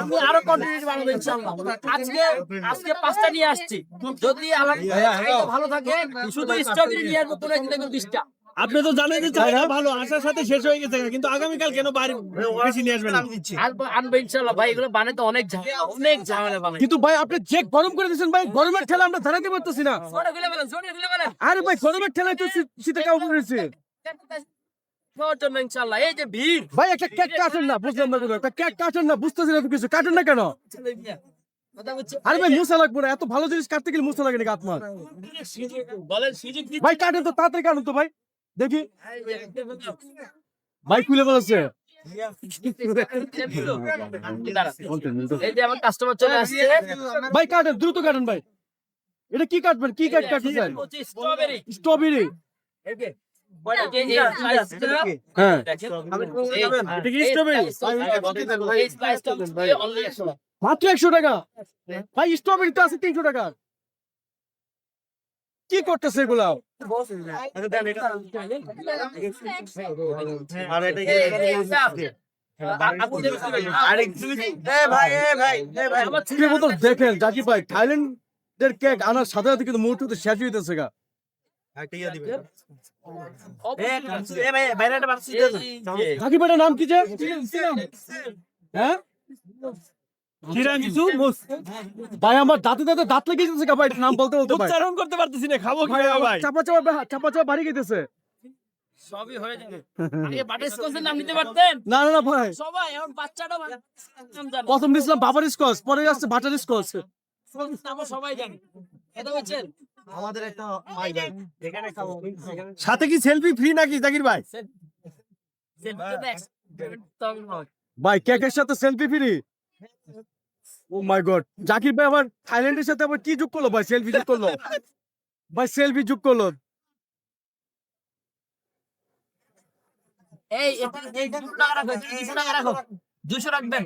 আমি আরো কন্টিনিউ বানাবো ইনশাআল্লাহ। আজকে আজকে 5টা নিয়ে আসছি, যদি ভালো থাকে শুধু স্ট্রবেরি নিয়ে আসবো, কোনো একদিন দেখবেন 20টা। আপনি তো জানেন যে চাহিদা ভালো, আসার সাথে শেষ হয়ে গেছে, কিন্তু আগামীকাল কেন বাইরে বেশি নিয়ে আসবেন? আনবো ইনশাআল্লাহ ভাই, এগুলো বানাতে অনেক ঝামেলা, অনেক ঝামেলা বানাই। কিন্তু ভাই আপনি যে গরম করে দিয়েছেন ভাই, গরমের ঠেলা আমরা দাঁড়াতে পারতেছি না। সোনা খুলে ফেলেন, সোনা খুলে ফেলেন। আরে ভাই গরমের ঠেলায় তো শীতের কাপড় পরেছে খাওয়ার জন্য ইনশাআল্লাহ। এই যে ভিড়, ভাই, একটা কেক কাটেন না, বুঝলাম না কোনো একটা কেক কাটেন না, বুঝতেছি না তো কিছু, কাটেন না কেন? কথা বলছি। আরে ভাই মুসা লাগবে না, এত ভালো জিনিস কাটতে গেলে মুসা লাগে নাকি আপনার? বলেন সুযোগ দিতে। ভাই কাটেন তো, তাড়াতাড়ি কাটেন তো ভাই, দেখি। ভাই খুলে বলেছে। এই যে আমার কাস্টমার চলে আসছে। ভাই কাটেন, দ্রুত কাটেন ভাই। এটা কি কাটবেন, কি কেক কাটতেছেন? স্ট্রবেরি। স্ট্রবেরি? এই যে এই স্লাইসটা, হ্যাঁ, দেখেন। এটা কি স্ট্রবেরি? এই স্লাইসটা অনলি 100 টাকা। মাত্র 100 টাকা? ভাই স্ট্রবেরি তো আছে 300 টাকা। কি করতেছে এগুলা? আজকের মতো দেখেন জাকির ভাই, থাইল্যান্ডের কেক আনার সাথে সাথে কিন্তু মুহূর্তে শেষ হয়ে যেতেছে গা। জাকির ভাইয়ের নাম কি যে? হ্যাঁ, ভাই আমার দাঁতে দাঁতে দাঁত লেগে যেতেছে গা ভাই, নাম বলতে বলতে ভাই উচ্চারণ করতে পারতেছি না, খাবো কি ভাই? চাপা চাপা বাড়ি গেতেছে। সবই হয়ে যাবে। আগে বাটারস্কচের নাম নিতে পারতেন। না না না ভাই, সবাই এখন বাচ্চাটা নাম জানে। প্রথম দিয়েছিলাম বাবার স্কচ, পরে আসছে বাটার স্কচ। নামও সবাই জানে। এটা বুঝছেন? আমাদের একটা এখানে খাবো। সাথে কি সেলফি ফ্রি নাকি জাকির ভাই? ভাই কেকের সাথে সেলফি ফ্রি? ও মাই গড, জাকির ভাই আবার থাইল্যান্ডের সাথে আবার কি যোগ করলো ভাই? সেলফি যোগ করলো ভাই, সেলফি যোগ করলো। এই 200 টাকা রাখো, 200 টাকা রাখো। 200 রাখবেন।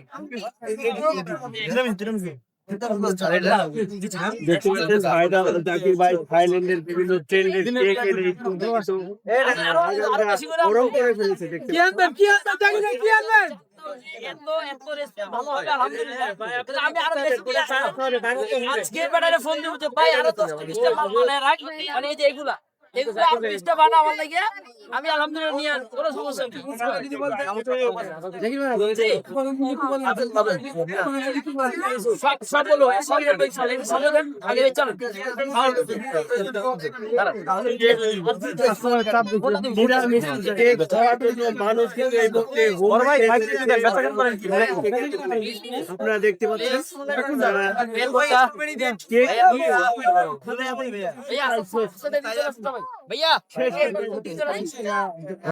জাকির ভাই থাইল্যান্ডের বিভিন্ন ট্রেন্ডের কেক এনে আরো বেশি করে আনবো। কি আনবেন, কি আনবেন জাকির ভাই, কি আনবেন? এত রেসপন্স ভালো হবে আলহামদুলিল্লাহ। আমি আরো বেশি করে আজকে বেটারে ফোন দিব যে ভাই আরো 10টা 20টা মাল বানায় রাখ। মানে এই যে এগুলা আর 20টা বানা আমার লাগে, আমি আলহামদুলিল্লাহ নিয়ে আসবো, কোনো সমস্যা নেই। সব বলো, সব বলবো ইনশাআল্লাহ। সব দেন, আগে চলেন। আপনারা দেখতে পাচ্ছেন भैया भैया